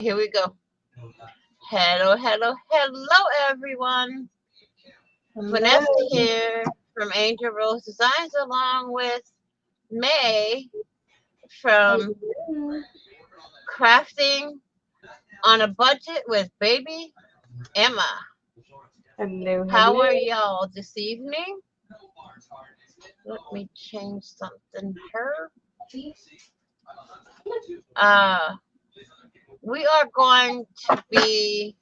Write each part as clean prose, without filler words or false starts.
Here we go. Hello, hello, hello, everyone. Hello. Vanessa here from AngelRose Designs, along with May from Crafting on a Budget with Baby Emma. Hello. How are y'all this evening? Let me change something here. We are going to be.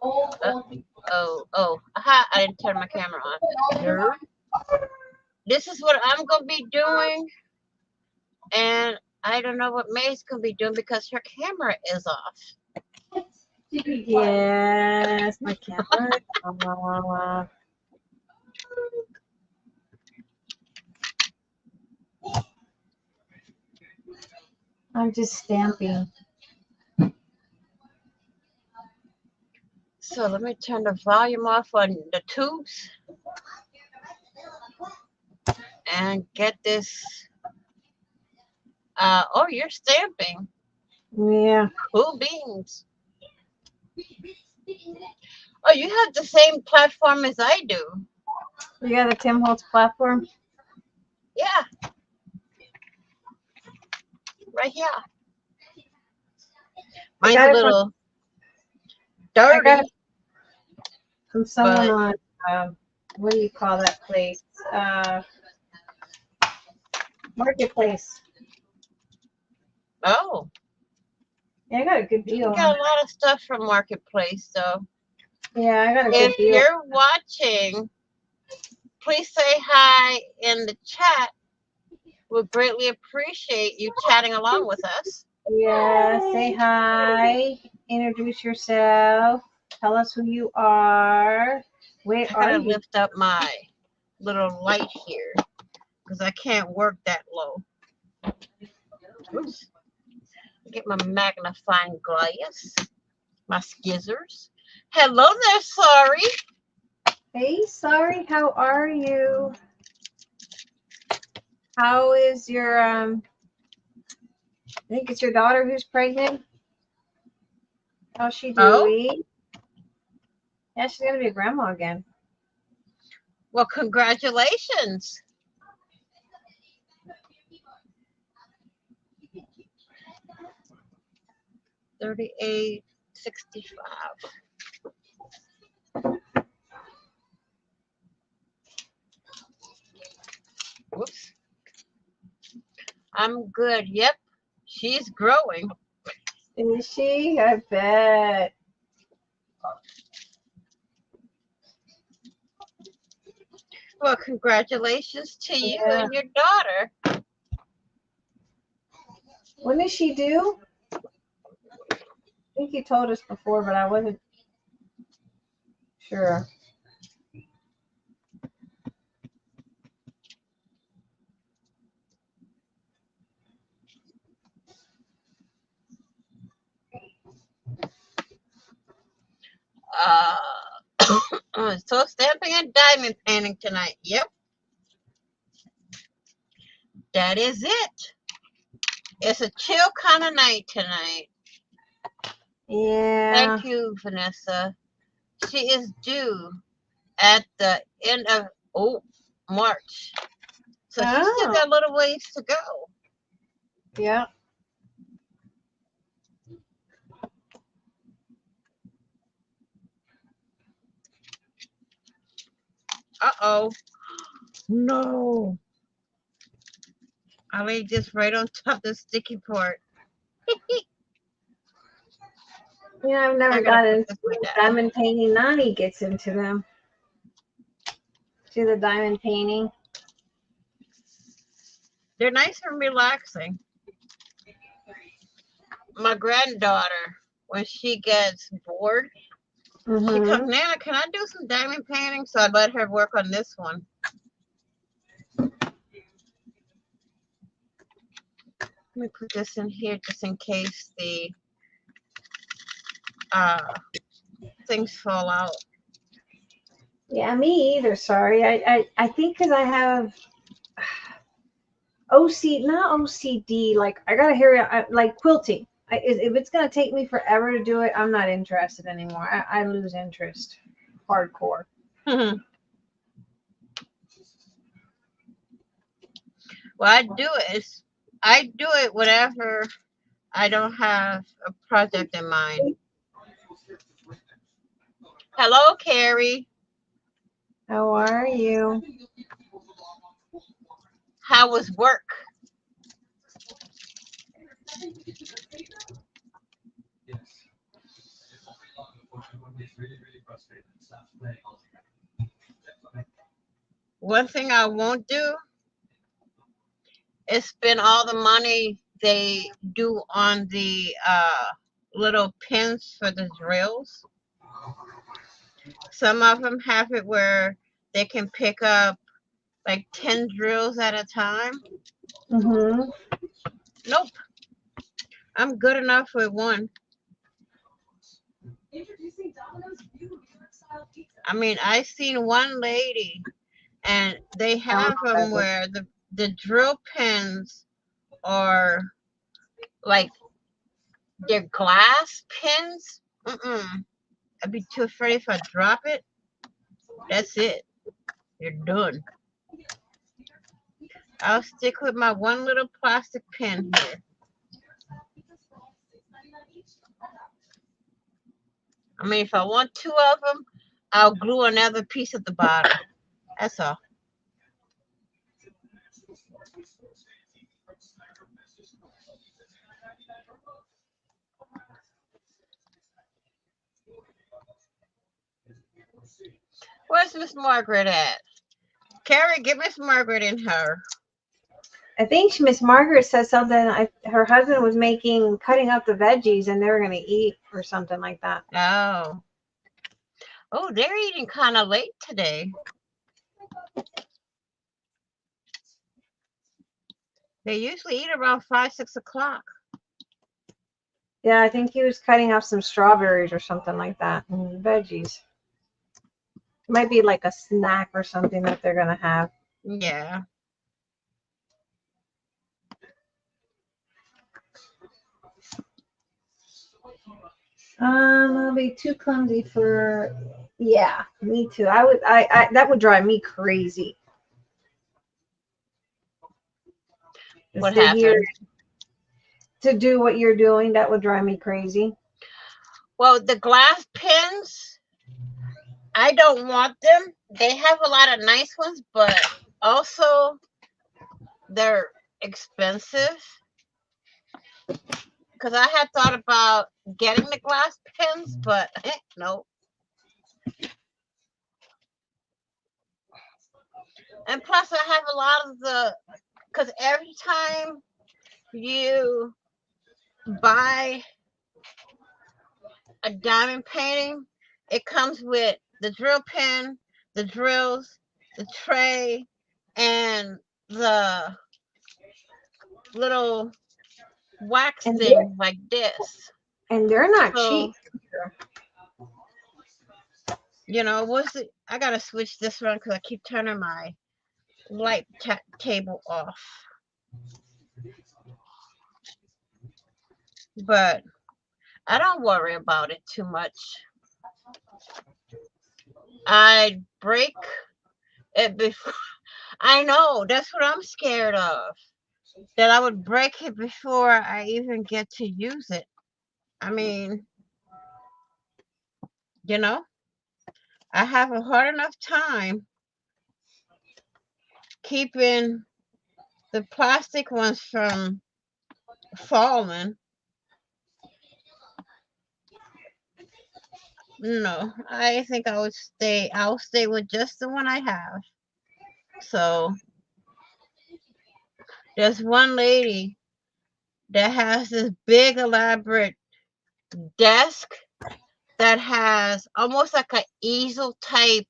Aha! I didn't turn my camera on. Nerd. This is what I'm gonna be doing, and I don't know what May's gonna be doing because her camera is off. Yes, my camera is off. I'm just stamping. So let me turn the volume off on the tubes and get this. Oh, you're stamping. Yeah. Cool beans. Oh, you have the same platform as I do. You got a Tim Holtz platform? Yeah. Right here. Mine's a little dirty. I got it from someone on, what do you call that place? Marketplace. Oh. Yeah, I got a good deal. You got a lot of stuff from Marketplace, so. Yeah, I got a good deal. If you're watching, please say hi in the chat. We'll greatly appreciate you chatting along with us. Yeah, say hi. Introduce yourself. Tell us who you are. Where I gotta are you? lift up my little light here because I can't work that low. Oops. Get my magnifying glass, my skizzers. Hello there, sorry. Hey, sorry. How are you? How is your I think it's your daughter who's pregnant. How's she doing? Oh? Yeah, she's gonna be a grandma again. Well, congratulations. $38.65. Whoops. I'm good. Yep. She's growing. Is she? I bet. Well, congratulations to you and your daughter. When is she due? I think you told us before, but I wasn't sure. So stamping and diamond painting tonight. Yep. That is it. It's a chill kind of night tonight. Yeah. Thank you, Vanessa. She is due at the end of March. So she's still got a little ways to go. Yeah. Uh-oh. No. I laid this right on top of the sticky part. Yeah, I've never gotten into diamond painting. Nani gets into them. Do the diamond painting. They're nice and relaxing. My granddaughter, when she gets bored, she comes, Nana, can I do some diamond painting? So I let her work on this one. Let me put this in here just in case the things fall out. Yeah, me either. Sorry. I think because I have not OCD. Like I gotta hear like quilting. If it's gonna take me forever to do it, I'm not interested anymore. I lose interest, hardcore. Well, I do it whenever I don't have a project in mind. Hello, Carrie. How are you? How was work? One thing I won't do is spend all the money they do on the little pins for the drills. Some of them have it where they can pick up like 10 drills at a time. Mm-hmm. Nope. I'm good enough with one. I mean, I seen one lady and they have them where the drill pins are like they're glass pins. I'd be too afraid if I drop it. That's it. You're done. I'll stick with my one little plastic pin here. I mean, if I want two of them, I'll glue another piece at the bottom. That's all. Where's Miss Margaret at? Carrie, get Miss Margaret in her. I think Miss Margaret said something. Her husband was cutting up the veggies, and they were gonna eat or something like that. Oh. Oh, they're eating kind of late today. They usually eat around 5, 6 o'clock. Yeah, I think he was cutting up some strawberries or something like that, and veggies. Might be like a snack or something that they're gonna have. Yeah. I'll be too clumsy for. Yeah, me too. I that would drive me crazy. To What sit here happened? to do what you're doing, that would drive me crazy. Well, the glass pins, I don't want them. They have a lot of nice ones, but also they're expensive. Because I had thought about getting the glass pins, but no. And plus, I have a lot of because every time you buy a diamond painting, it comes with the drill pin, the drills, the tray, and the little wax thing like this. And they're not So, cheap. you know, I gotta switch this one because I keep turning my light table off. But I don't worry about it too much. I break it before. I know, that's what I'm scared of. That I would break it before I even get to use it. I mean, you know, I have a hard enough time keeping the plastic ones from falling. No, I think I'll stay with just the one I have. So there's one lady that has this big elaborate desk that has almost like an easel type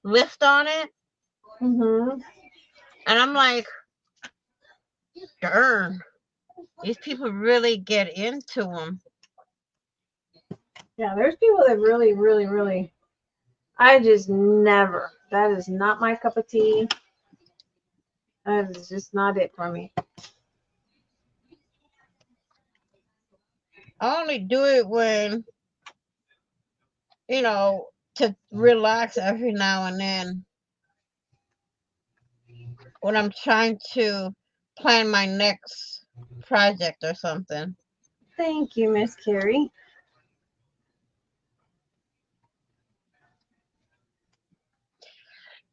lift on it. Mm-hmm. And I'm like, darn, these people really get into them. Yeah, there's people that really, really, really. I just never. That is not my cup of tea. That is just not it for me. I only do it when, you know, to relax every now and then when I'm trying to plan my next project or something. Thank you, Miss Carrie.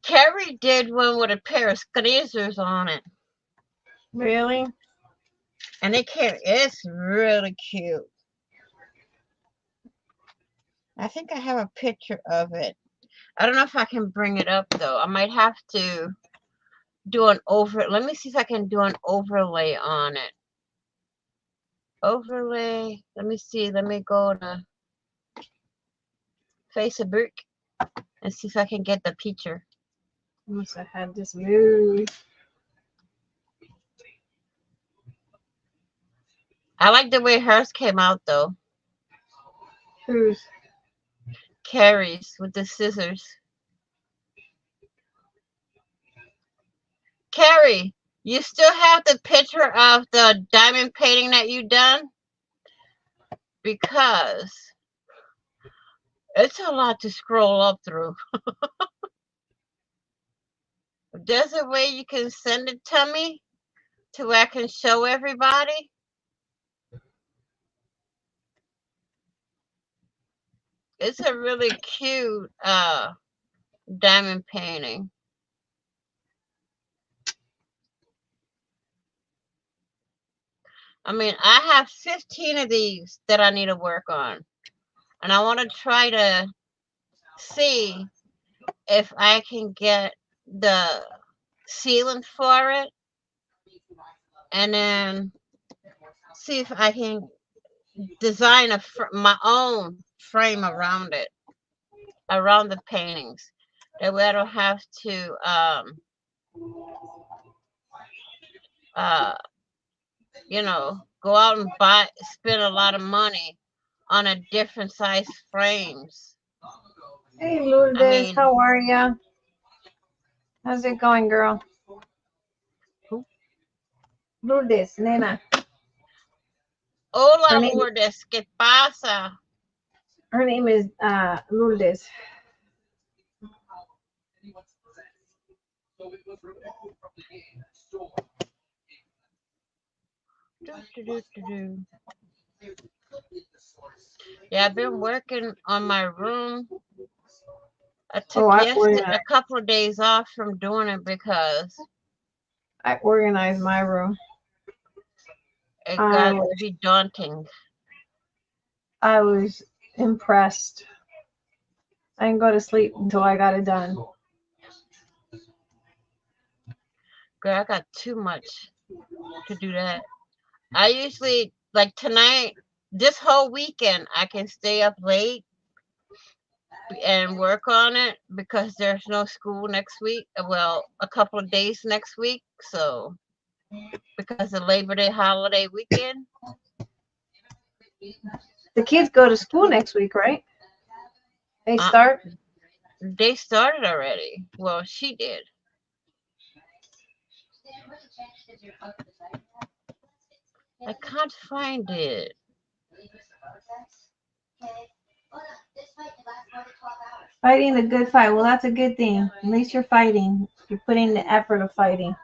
Carrie did one with a pair of scissors on it. Really? And it's really cute. I think I have a picture of it. I don't know if I can bring it up though. I might have to do an let me see if I can do an overlay on it. Overlay. Let me see. Let me go to Facebook and see if I can get the picture. I must have had this move. I like the way hers came out though. Who's? Carrie's with the scissors. Carrie, you still have the picture of the diamond painting that you done? Because it's a lot to scroll up through. There's a way you can send it to me to where I can show everybody. It's a really cute diamond painting. I mean, I have 15 of these that I need to work on. And I want to try to see if I can get the sealant for it. And then see if I can design my own frame around it, around the paintings. That way I don't have to you know, go out and spend a lot of money on a different size frames. Hey, Lourdes, I mean, how are ya? How's it going, girl? who? Lourdes, nena. Hola, Lourdes, ¿qué pasa? Her name is Lourdes. Yeah, I've been working on my room. I took a couple of days off from doing it because I organized my room. It got to be daunting. I was impressed. I didn't go to sleep until I got it done. Girl, I got too much to do that. I usually, like tonight, this whole weekend, I can stay up late and work on it because there's no school next week. Well, a couple of days next week. So, because of Labor Day holiday weekend. The kids go to school next week, right? They start? They started already. Well, she did. I can't find it. Fighting the good fight. Well, that's a good thing. At least you're fighting. You're putting the effort of fighting.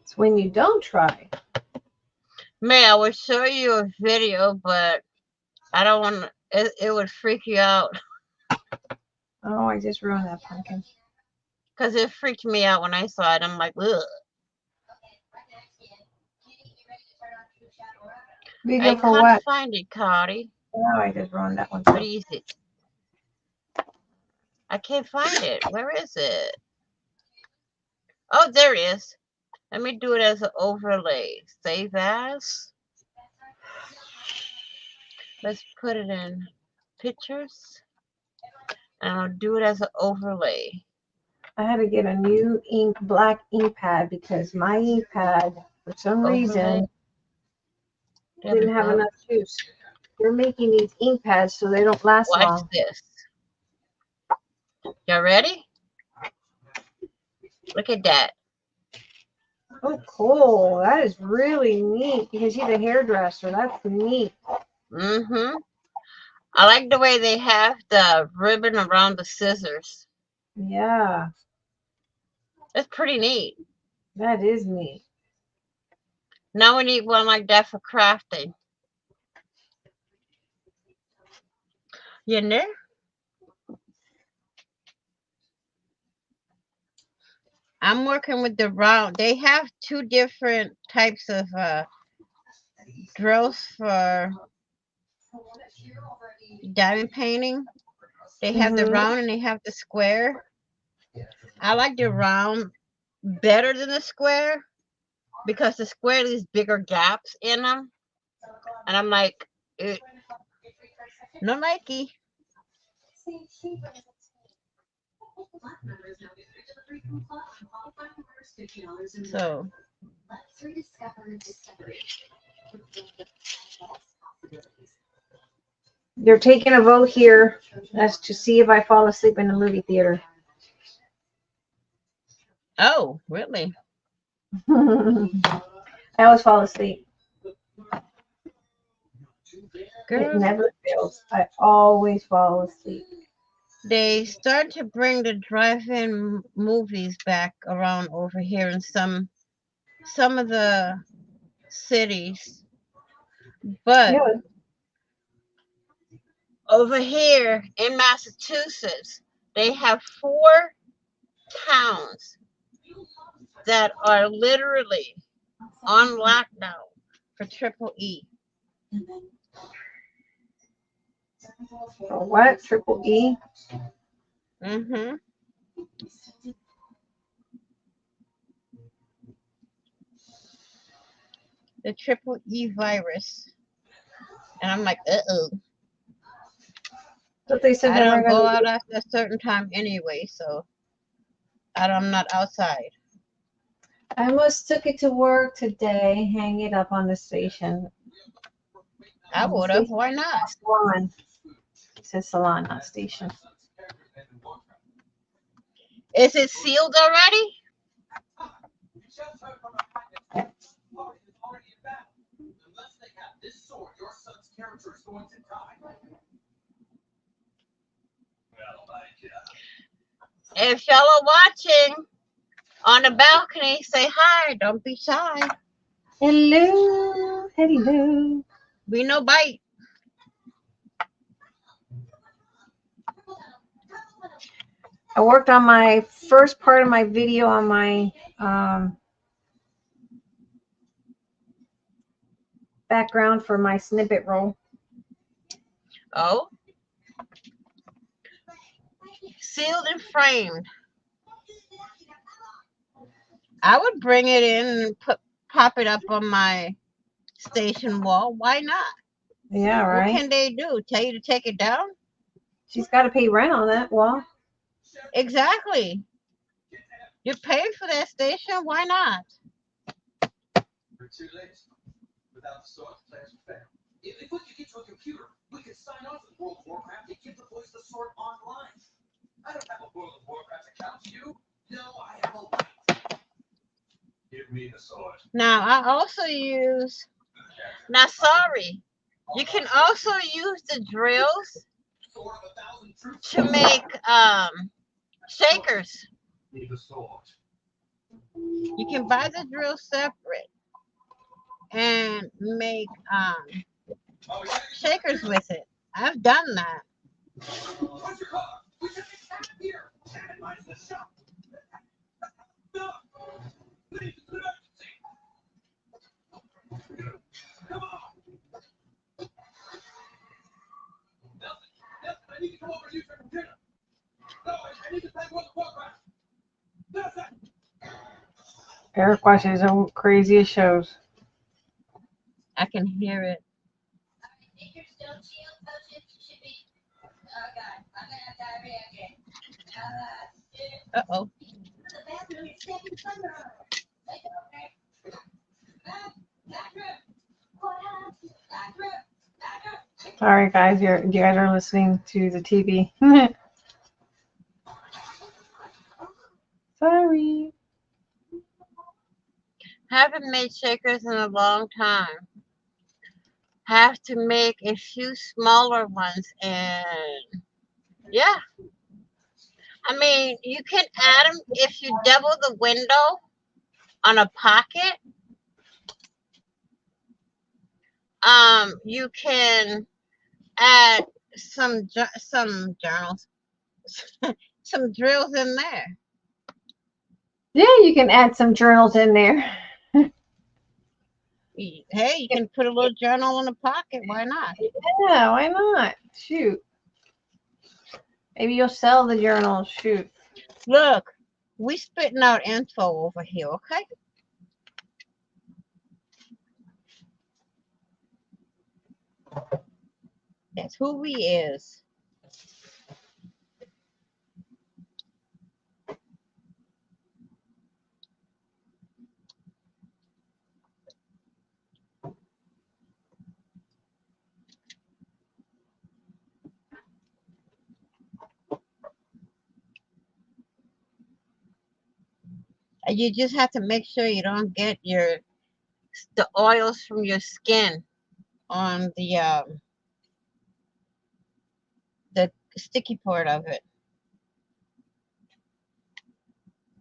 It's when you don't try. May I will show you a video, but I don't want to, it would freak you out. Oh, I just ruined that pumpkin. Because it freaked me out when I saw it. I'm like, ugh. Video for what? I can't find it, Cardi. Oh, I just ruined that one. What is it? I can't find it. Where is it? Oh, there it is. Let me do it as an overlay. Save as. Let's put it in pictures. And I'll do it as an overlay. I had to get a new black ink pad because my ink pad, for some reason, didn't have enough juice. They're making these ink pads so they don't last Watch long. this. Y'all ready? Look at that. Oh, cool. That is really neat because he's a hairdresser. That's neat. Mm-hmm. I like the way they have the ribbon around the scissors. Yeah, It's pretty neat. that is neat. Now we need one like that for crafting. You know? I'm working with the round. They have two different types of drills for diamond painting. They have the round and they have the square. I like the round better than the square because the square leaves bigger gaps in them. And I'm like, no Nike. So they're taking a vote here as to see if I fall asleep in the movie theater. oh, really? I always fall asleep. Girl, It never fails. I always fall asleep. they start to bring the drive-in movies back around over here in some of the cities. But Yeah. over here in Massachusetts, they have 4 towns that are literally on lockdown for triple E. What? Triple E? Mm-hmm. The triple E virus. And I'm like, uh-oh. But they said I they don't weren't go going out to. after a certain time anyway, so I'm not outside. I almost took it to work today, hang it up on the station. I would have. Why not? Salon. It says salon, not station. Is it sealed already? If y'all are watching on the balcony, say hi. Don't be shy. Hello. Hello. We no bite. I worked on my first part of my video on my background for my snippet roll. Oh. Sealed and framed. I would bring it in and pop it up on my station wall. Why not? Yeah, right. What can they do? Tell you to take it down? She's got to pay rent on that wall. Exactly. You're paying for that station. Why not? If we could get to a computer, we could sign off with World of Warcraft and give the boys the sword online. I don't have a World of Warcraft account. You? No, I have a light. Give me the sword. Now, I also use... Now, sorry. You can also use the drills to make shakers. Need the sword. You can buy the drill separate and make shakers with it. I've done that. What's your car? We should be back here. And mine's the shop. No. Please, it's an emergency. Come on. Nelson, I need to come over and use your computer. No, I need to play World of Warcraft. Nelson. Eric watches his own craziest shows. I can hear it. Uh-oh. Sorry, guys. You guys are listening to the TV. Sorry. Haven't made shakers in a long time. Have to make a few smaller ones, and yeah. I mean, you can add them if you double the window on a pocket. You can add some journals, some drills in there. Yeah, you can add some journals in there. Hey, you can put a little journal in the pocket. Why not? Yeah, why not? Shoot. Maybe you'll sell the journals. Shoot. Look, we spitting out info over here, okay? That's who we is. And you just have to make sure you don't get the oils from your skin on the sticky part of it.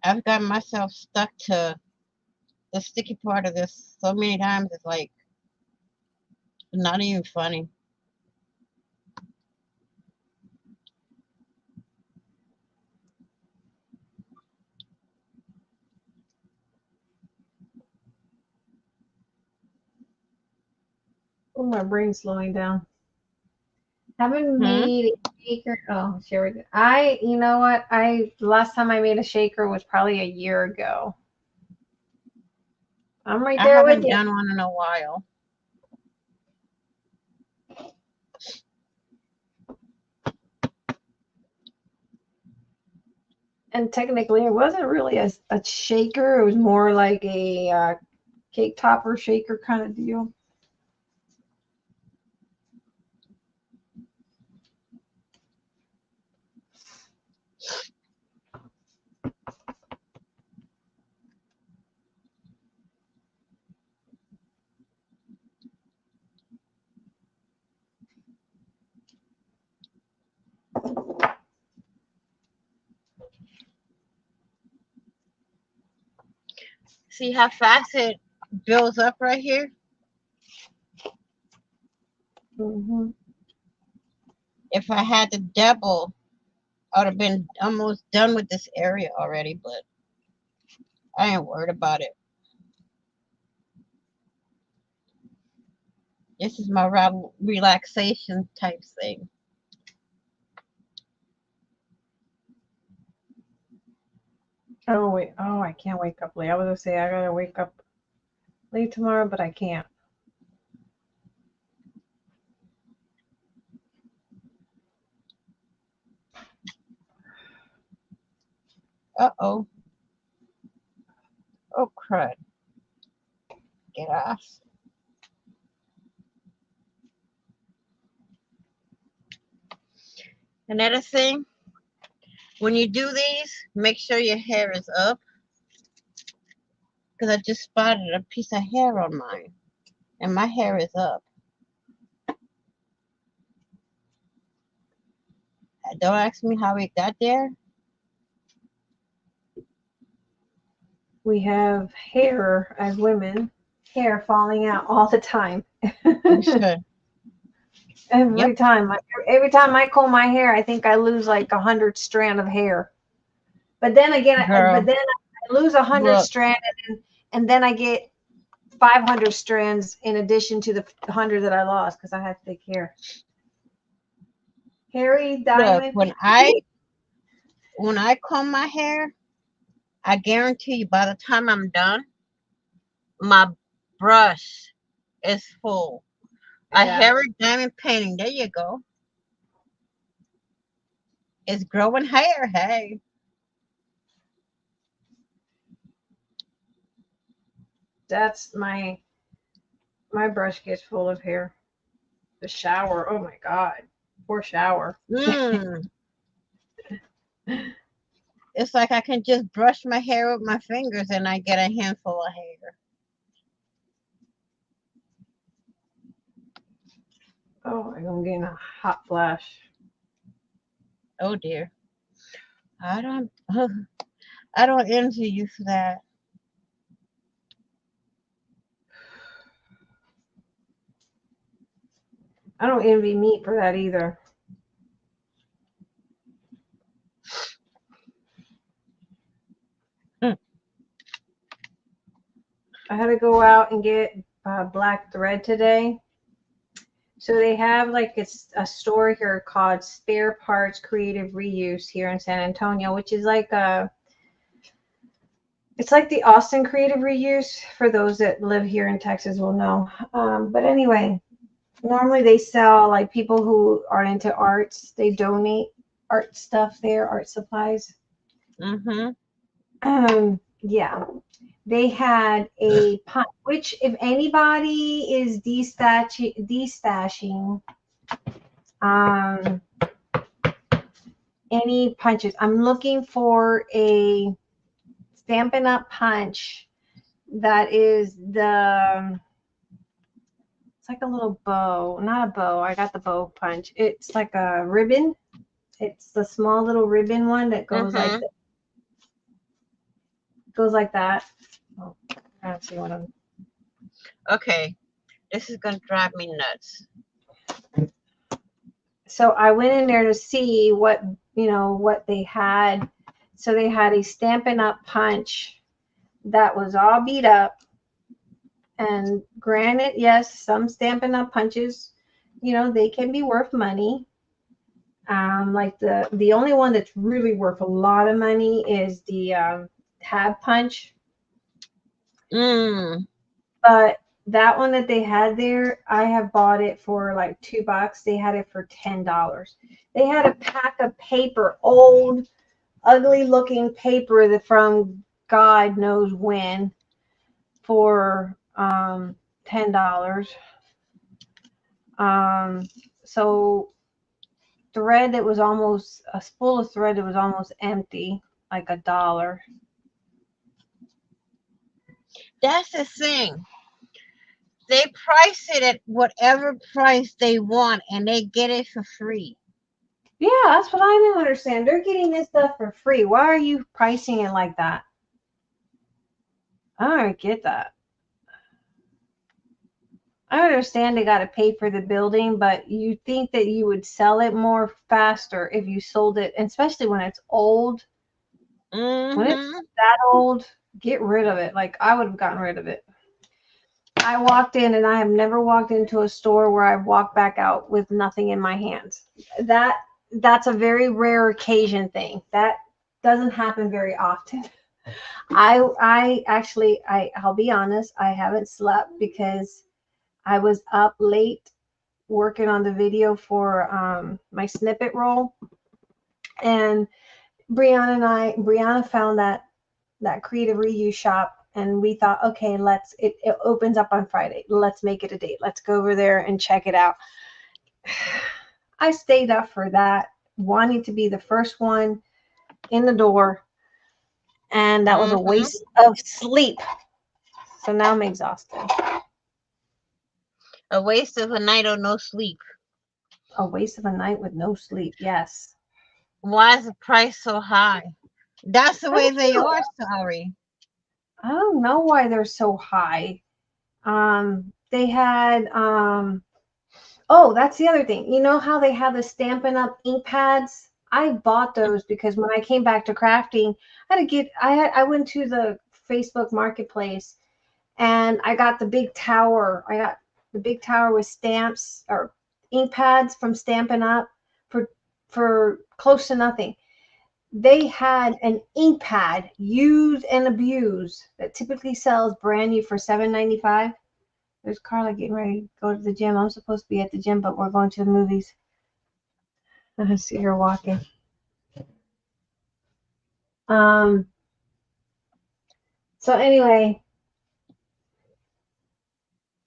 I've got myself stuck to the sticky part of this so many times. It's like not even funny. Oh, my brain's slowing down. Haven't Hmm? made a shaker. Oh, sure. You know what? The last time I made a shaker was probably a year ago. I'm right I there with haven't you. done one in a while. And technically, it wasn't really a shaker. It was more like a cake topper shaker kind of deal. See how fast it builds up right here? Mm-hmm. If I had to double, I would have been almost done with this area already, but I ain't worried about it. This is my relaxation type thing. Oh, wait. Oh, I can't wake up late. I was going to say I got to wake up late tomorrow, but I can't. Uh-oh. Oh, crud. Get off. Another thing, when you do these, make sure your hair is up. Because I just spotted a piece of hair on mine. And my hair is up. Don't ask me how it got there. We have hair as women, hair falling out all the time. You should. Every time I comb my hair, I think I lose like 100 strand of hair. But then again, Girl, I lose 100 look. strand, and then I get 500 strands in addition to the 100 that I lost because I had to take care. Hairy Look, diamond. when I comb my hair, I guarantee you by the time I'm done, my brush is full. A Yeah. hairy diamond painting. There you go. It's growing hair. Hey. That's my brush gets full of hair. The shower. Oh my God. Poor shower. Mm. It's like I can just brush my hair with my fingers and I get a handful of hair. Oh, I'm getting a hot flash. Oh dear. I don't I don't envy you for that. I don't envy meat for that either. Mm. I had to go out and get black thread today. So they have like a store here called Spare Parts Creative Reuse here in San Antonio, which is like it's like the Austin Creative Reuse. For those that live here in Texas will know. But anyway, normally they sell like people who are into arts. They donate art stuff there, art supplies. Mm-hmm. Yeah. They had a punch, which if anybody is destashing any punches, I'm looking for a Stampin' Up punch that is it's like a little bow, not a bow. I got the bow punch. It's like a ribbon. It's the small little ribbon one that goes Mm-hmm. like that. Oh, I don't see what I'm. Okay. This is gonna drive me nuts. So I went in there to see what they had. So they had a Stampin' Up punch that was all beat up. And granted, yes, some Stampin' Up punches, they can be worth money. Like the only one that's really worth a lot of money is the tab punch. Mm. But that one that they had there, I have bought it for like $2. They had it for $10. They had a pack of paper, old, ugly looking paper that from God knows when, for $10. So thread that was almost a spool of thread that was almost empty, like $1. That's the thing. They price it at whatever price they want and they get it for free. Yeah, that's what I don't understand. They're getting this stuff for free. Why are you pricing it like that? I don't get that. I understand they got to pay for the building, but you think that you would sell it more faster if you sold it, especially when it's old. When it's Mm-hmm. that old, get rid of it. Like I would have gotten rid of it. I walked in and I have never walked into a store where I've walked back out with nothing in my hands. That's a very rare occasion thing. That doesn't happen very often. I'll be honest, I haven't slept because I was up late working on the video for my snippet roll. And Brianna found that creative reuse shop, and we thought, okay, it opens up on Friday. Let's make it a date. Let's go over there and check it out. I stayed up for that, wanting to be the first one in the door, and that was a waste of sleep. So now I'm exhausted. A waste of a night or no sleep. A waste of a night with no sleep. Yes. Why is the price so high? That's the way they are, sorry. I don't know why they're so high. They had oh, that's the other thing. You know how they have the Stampin' Up ink pads? I bought those because when I came back to crafting, I went to the Facebook Marketplace and I got the big tower. I got the big tower with stamps or ink pads from Stampin' Up for close to nothing. They had an ink pad, used and abused, that typically sells brand new for $7.95. There's Carla getting ready to go to the gym. I'm supposed to be at the gym, but we're going to the movies. I see her walking. So anyway,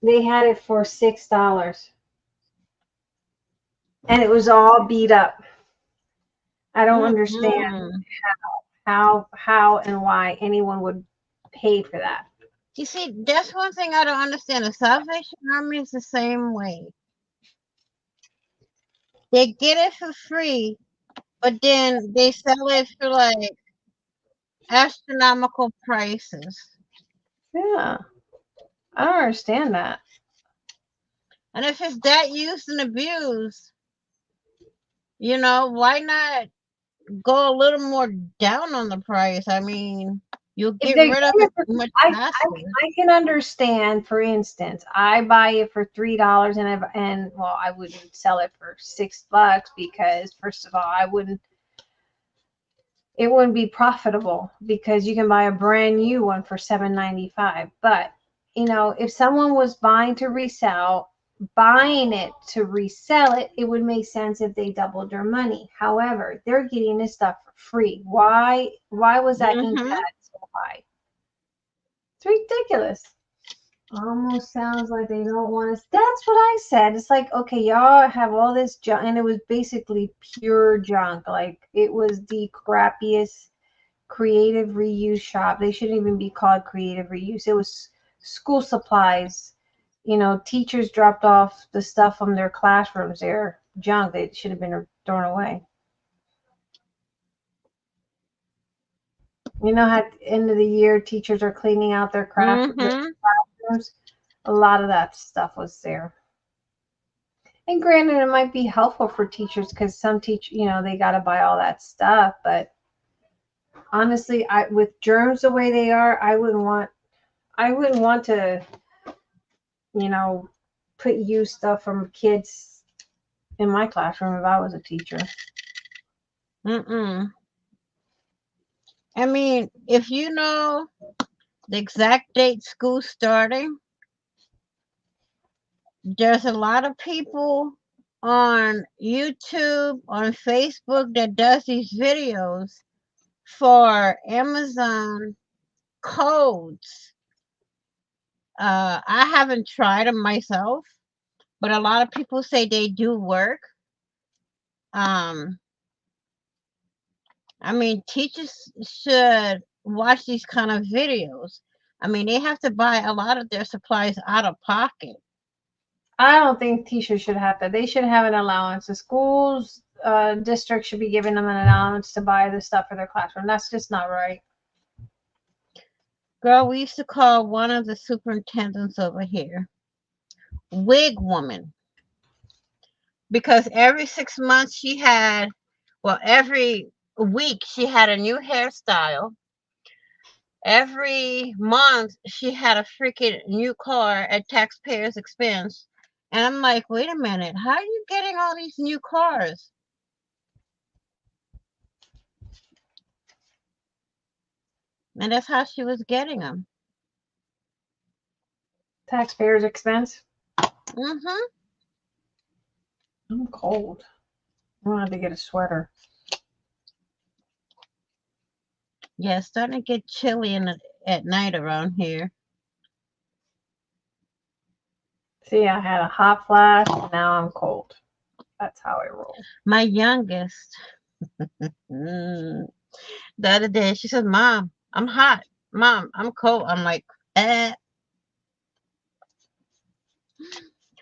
they had it for $6. and it was all beat up. I don't understand Mm-mm. how and why anyone would pay for that. You see, that's one thing I don't understand. The Salvation Army is the same way. They get it for free, but then they sell it for like astronomical prices. Yeah, I don't understand that. And if it's that used and abused, why not go a little more down on the price? I mean, you'll If get they're rid of doing it it for, much I, faster. I can understand. For instance, I buy it for $3, and well, I wouldn't sell it for $6 because first of all, it wouldn't be profitable because you can buy a brand new one for $7.95. But if someone was buying it to resell it, it would make sense if they doubled their money. However, they're getting this stuff for free. Why was that ink Mm-hmm. pad so high? It's ridiculous. Almost sounds like they don't want us. That's what I said. It's like, okay, y'all have all this junk, and it was basically pure junk. Like, it was the crappiest creative reuse shop. They shouldn't even be called creative reuse. It was school supplies. Teachers dropped off the stuff from their classrooms. They're junk. They should have been thrown away. How at the end of the year, teachers are cleaning out their Mm-hmm. classrooms. A lot of that stuff was there. And granted, it might be helpful for teachers because some they got to buy all that stuff. But honestly, with germs the way they are, I wouldn't want to, you know, put used stuff from kids in my classroom if I was a teacher. Mm-mm. I mean, if you know the exact date school's starting, there's a lot of people on YouTube, on Facebook that does these videos for Amazon codes. I haven't tried them myself, but a lot of people say they do work. Um, I mean, teachers should watch these kind of videos. I mean, they have to buy a lot of their supplies out of pocket. I don't think teachers should have that. They should have an allowance. The schools district should be giving them an allowance to buy the stuff for their classroom. That's just not right. Girl, we used to call one of the superintendents over here Wig Woman because every 6 months every week she had a new hairstyle. Every month she had a freaking new car at taxpayers' expense. And I'm like, wait a minute, how are you getting all these new cars? And that's how she was getting them. Taxpayers' expense. Mm-hmm. I'm cold. I'm gonna have to get a sweater. Yeah, it's starting to get chilly at night around here. See, I had a hot flash, and now I'm cold. That's how I roll. My youngest, mm, the other day, she said, Mom, I'm hot. Mom, I'm cold. I'm like,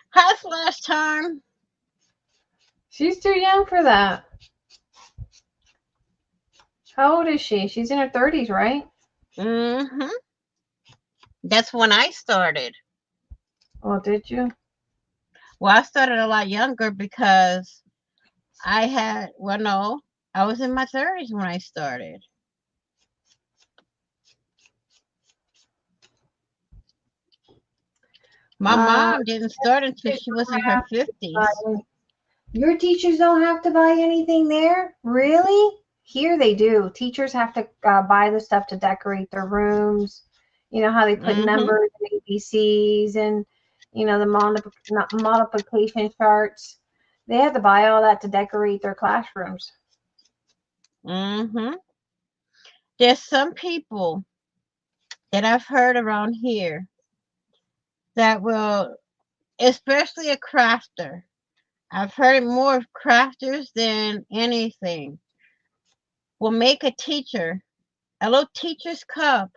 hot flash time. She's too young for that. How old is she? She's in her 30s, right? Mm-hmm. That's when I started. Oh, did you? Well, I started a lot younger because no, I was in my 30s when I started. My Uh, mom didn't start until she was in her 50s. your teachers don't have to buy anything there? Really? Here they do. Teachers have to buy the stuff to decorate their rooms. You know how they put Mm-hmm. numbers and ABCs and, the multiplication charts. They have to buy all that to decorate their classrooms. Mm-hmm. There's some people that I've heard around here that will, especially a crafter, I've heard more of crafters than anything. Will make a little teacher's cup,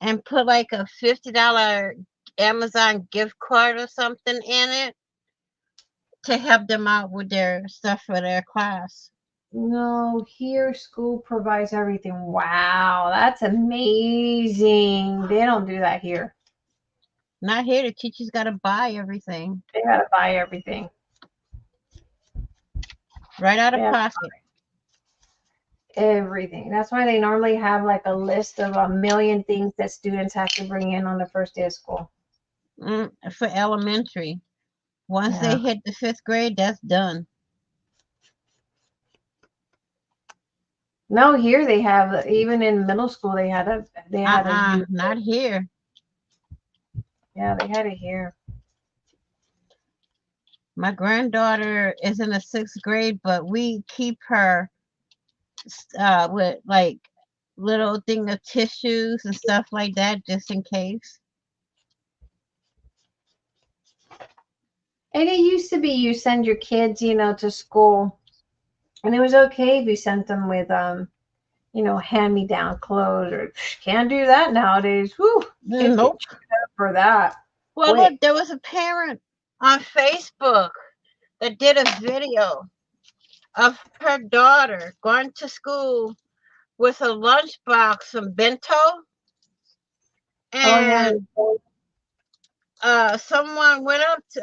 and put like a $50 Amazon gift card or something in it to help them out with their stuff for their class. No, here school provides everything. Wow, that's amazing. They don't do that here. Not here. The teachers got to buy everything They gotta buy everything. right out They of have pocket. everything. That's why they normally have like a list of a million things that students have to bring in on the first day of school. For elementary. Once Yeah. they hit the 5th grade, that's done. No, here they have, even in middle school they had a huge, Not here. yeah, they had it here. My granddaughter is in the 6th grade, but we keep her with like little thing of tissues and stuff like that just in case. And it used to be you send your kids, to school, and it was okay if you sent them with hand-me-down clothes, or can't do that nowadays. Whew, kids get Nope. chewed up for that. Well, Quick. look, there was a parent on Facebook that did a video of her daughter going to school with a lunchbox and bento, Oh yeah. and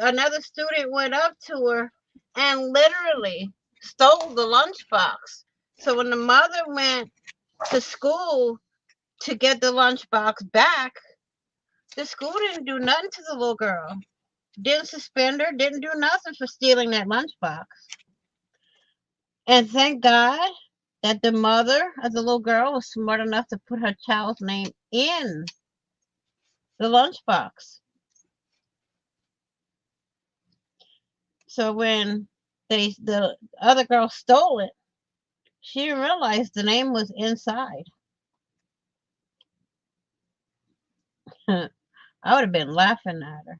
another student went up to her and literally stole the lunchbox. So when the mother went to school to get the lunchbox back, the school didn't do nothing to the little girl. Didn't suspend her, didn't do nothing for stealing that lunchbox. And thank God that the mother of the little girl was smart enough to put her child's name in the lunchbox. So when the other girl stole it, she didn't realize the name was inside. I would have been laughing at her.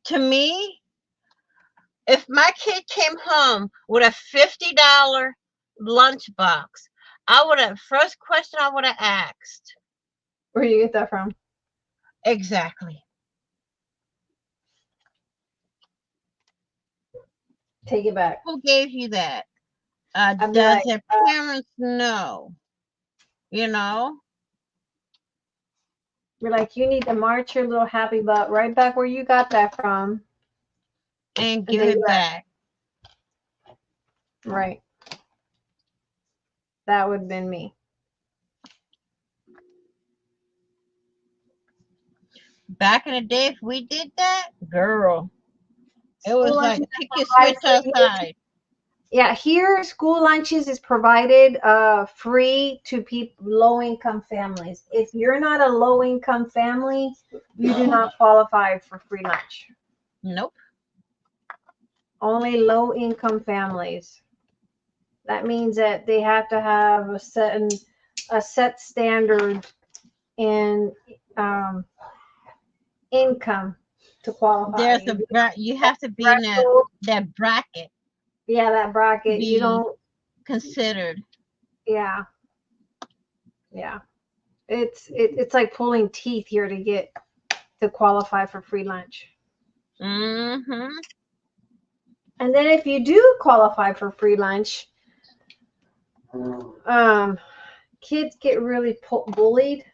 To me, if my kid came home with a $50 lunchbox, first question I would have asked. Where do you get that from? Exactly. Take it back. Who gave you that? I'd be Does like, their parents know? You know? you're like, you need to march your little happy butt right back where you got that from, And and give take it it back. back. Right. That would have been me. Back in the day, if we did that, girl, it School was like lunches pick are your provided switch for you. outside. Yeah, here school lunches is provided free to people, low income families. If you're not a low income family, you do not qualify for free lunch. Nope. Only low income families. That means that they have to have a set standard in income to qualify. You have to be in that bracket Yeah, that to bracket. You be don't. considered. Yeah, yeah. It's like pulling teeth here to qualify for free lunch. Mm-hmm. And then if you do qualify for free lunch, kids get really bullied.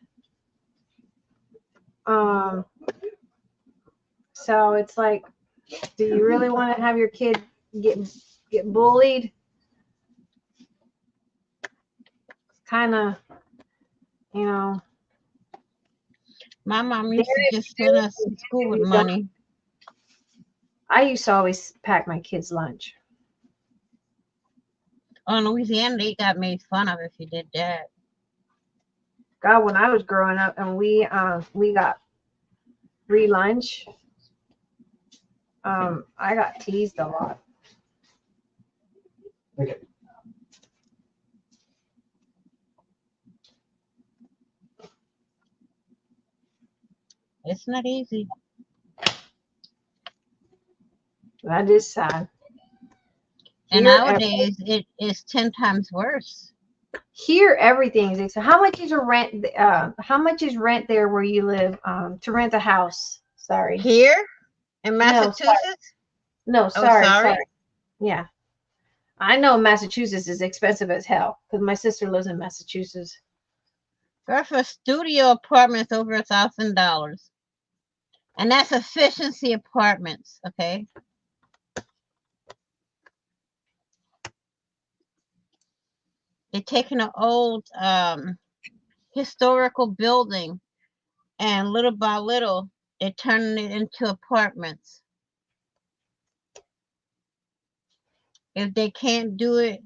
So it's like, do you really want to have your kid get bullied? Kind of, you know. My mom used to just send us to school with money. I used to always pack my kids' lunch. Oh, in Louisiana, they got made fun of if you did that. God, when I was growing up and we got free lunch, I got teased a lot. Okay. It's not easy. That is sad. And Here, nowadays, it is 10 times worse. here everything is expensive. How much is a rent? How much is rent there where you live? To rent a house. Sorry. Here in No, sorry. Massachusetts? No, Oh, sorry, sorry. sorry. Yeah. I know Massachusetts is expensive as hell because my sister lives in Massachusetts. Girl, for a studio apartment, it's over $1,000. And that's efficiency apartments, okay? They're taking an old historical building and little by little, they're turning it into apartments. If they can't do it,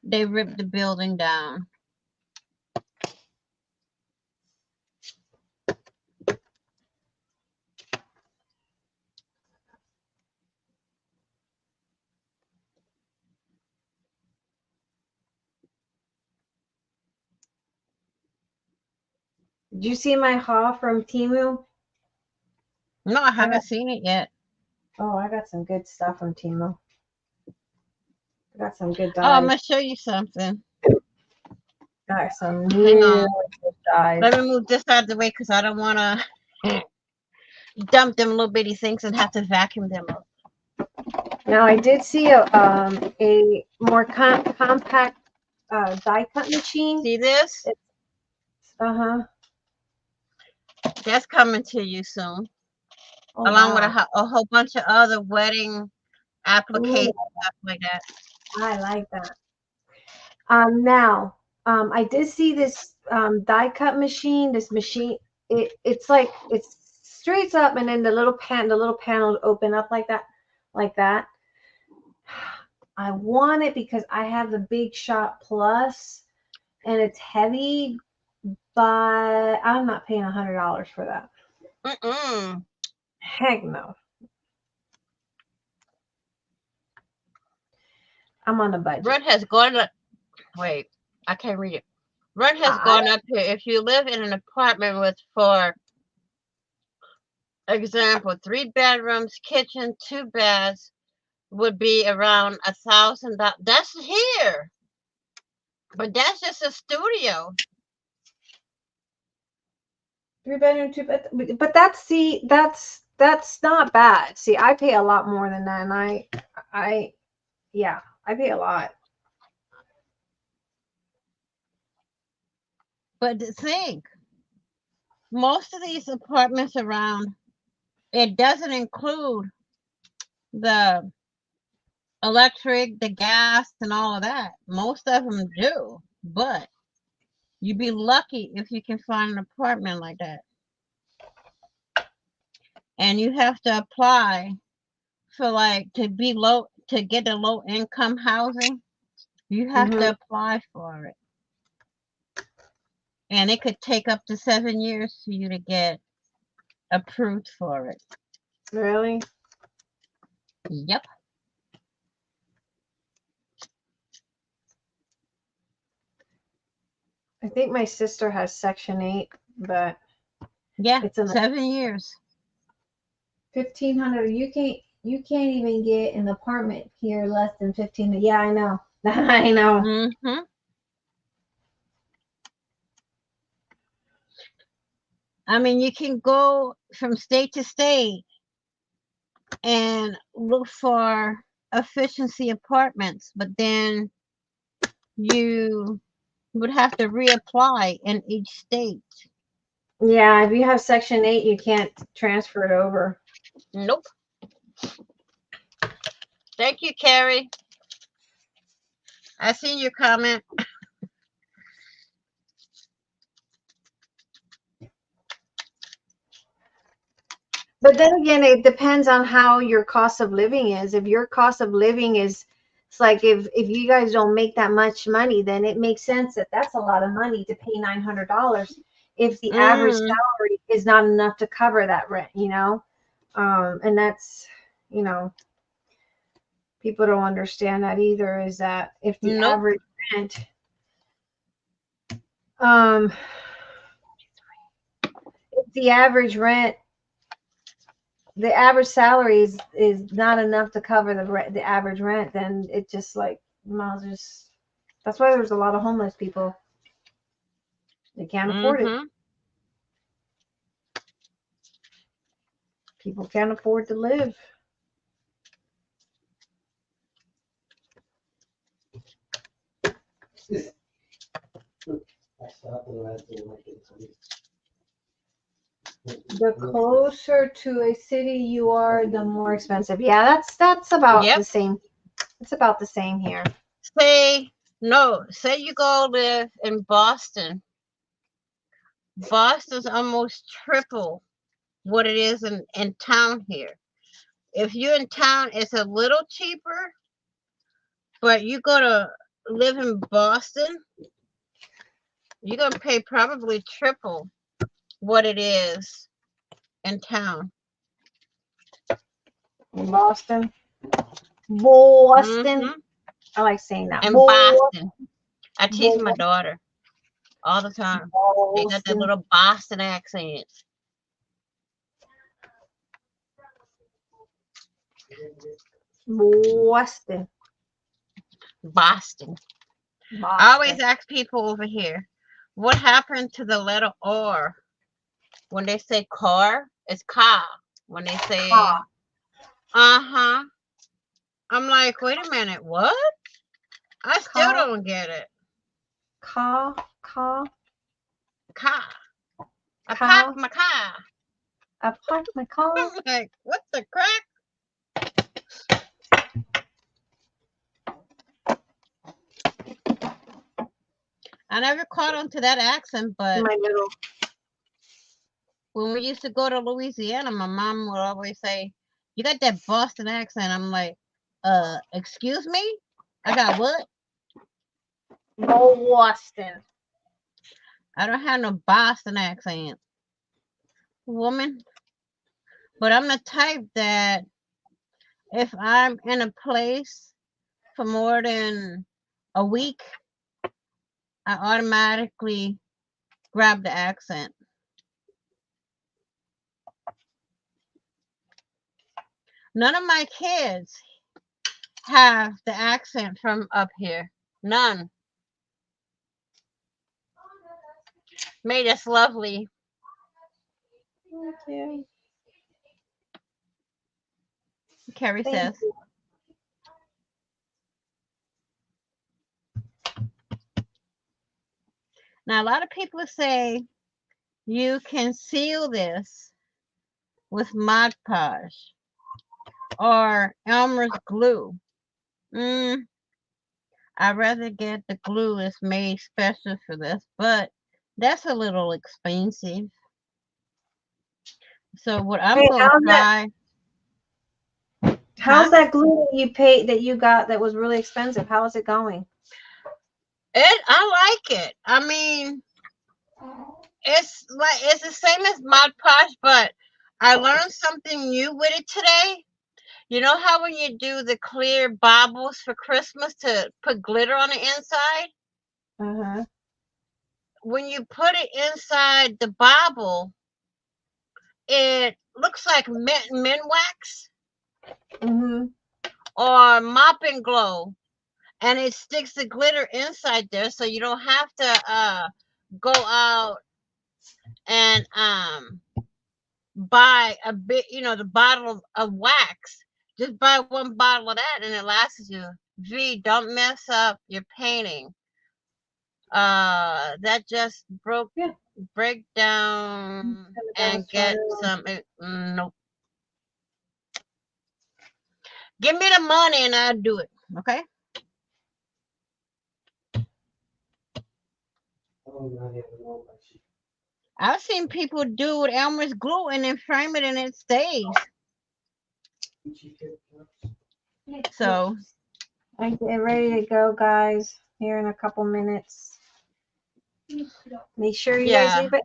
they rip the building down. Did you see my haul from Temu? No, I haven't seen it yet. Oh, I got some good stuff from Temu. I got some good Oh, I'm dyes. going to show you something. Got some Hang really on. good dyes. Let me move this out of the way because I don't want to dump them little bitty things and have to vacuum them up. Now I did see a more compact die cut machine. See this? Uh-huh. That's coming to you soon. Oh, Along with wow. a whole bunch of other wedding applications, Ooh, stuff like that. I like that. Now, I did see this die cut machine. This machine, it's like it's straight up, and then the little panels open up like that, like that. I want it because I have the Big Shot Plus, and it's heavy, but I'm not paying $100 for that. Mm-mm. Heck no. I'm on a budget. Rent has gone up. Wait, I can't read it. Rent has gone up here. If you live in an apartment with, for example, 3 bedrooms, kitchen, 2 baths, would be around $1,000. That's here, but that's just a studio. 3 bedroom, 2 bed, but that's not bad. See, I pay a lot more than that, and I yeah, I pay a lot. But to think, most of these apartments around, it doesn't include the electric, the gas, and all of that. Most of them do, but you'd be lucky if you can find an apartment like that. And you have to apply for like to get the low income housing. You have to apply for it. And it could take up to 7 years for you to get approved for it. Really? Yep. I think my sister has Section 8, but Yeah, it's in 7 years. 1,500. You can't even get an apartment here less than 15. Yeah, I know. I know. Mm-hmm. I mean, you can go from state to state and look for efficiency apartments, but then you would have to reapply in each state. Yeah, if you have Section 8, you can't transfer it over. Nope. Thank you, Carrie. I seen your comment. But then again, it depends on how your cost of living is. If your cost of living is, it's like if you guys don't make that much money, then it makes sense that that's a lot of money to pay $900 if the average salary is not enough to cover that rent, you know? And that's, you know, people don't understand that either, is that if the average rent, if the average rent the average salary is not enough to cover the average rent, then it just like miles just. That's why there's a lot of homeless people. They can't afford it. Mm-hmm. People can't afford to live. The closer to a city you are, the more expensive. Yeah, that's about Yep. the same. It's about the same here. Say you go live in Boston. Boston's almost triple what it is in town here. If you're in town, it's a little cheaper, but you go to live in Boston, you're gonna pay probably triple what it is in town. Boston. Boston. Hmm. I like saying that. In Boston. I tease my daughter all the time. They got that Boston. little Boston accent. Boston. Boston. I always ask people over here, what happened to the letter R? When they say car, it's car. When they say, Car. uh-huh. I'm like, wait a minute, what? I still Car. don't get it. Car. Car. I Car. parked my car. I parked my car. I'm like, what the crap? I never caught on to that accent, but My little. when we used to go to Louisiana, my mom would always say, you got that Boston accent. I'm like, excuse me? I got what? Boston. I don't have no Boston accent, woman. But I'm the type that if I'm in a place for more than a week, I automatically grab the accent. None of my kids have the accent from up here. None. Made us lovely. Thank you. Carrie Thank says. you. Now, a lot of people say you can seal this with Mod Podge or Elmer's glue. I'd rather get the glue that's made special for this, but that's a little expensive. So what I'm Hey, going to try. how's that glue that you paid that you got that was really expensive? How is it going? I like it. I mean, it's the same as Mod Podge, but I learned something new with it today. You know how when you do the clear baubles for Christmas to put glitter on the inside? Uh-huh. When you put it inside the bauble, it looks like mint wax Mm-hmm. or mopping glow, and it sticks the glitter inside there, so you don't have to go out and buy a bit, the bottle of wax. Just buy one bottle of that, and it lasts you. V, don't mess up your painting. That just break down and get some. Nope. Give me the money and I'll do it. Okay. I've seen people do with Elmer's glue and then frame it and it stays. So I get ready to go, guys. Here in a couple minutes. Make sure you guys leave it.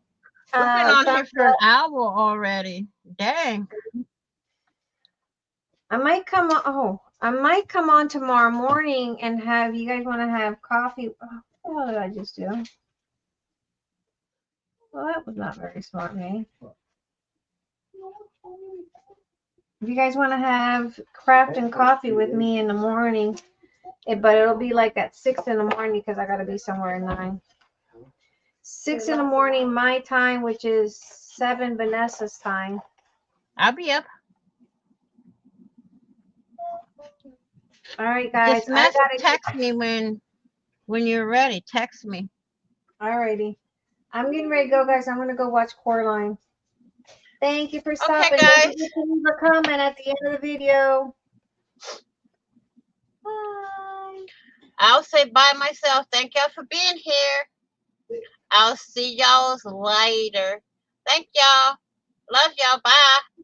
We've been on here for an hour already. Dang. I might come on. Oh, I might come on tomorrow morning and have you guys want to have coffee. Oh, what the hell did I just do? Well, that was not very smart, me. If you guys want to have craft and coffee with me in the morning, but it'll be like at 6 in the morning because I got to be somewhere at 9. 6 in the morning, my time, which is 7 Vanessa's time. I'll be up. All right, guys. Just text me when you're ready. Text me. All righty. I'm getting ready to go, guys. I'm going to go watch Coraline. Thank you for stopping. guys. Don't forget to leave a comment at the end of the video. Bye. I'll say bye myself. Thank y'all for being here. I'll see y'all later. Thank y'all. Love y'all. Bye.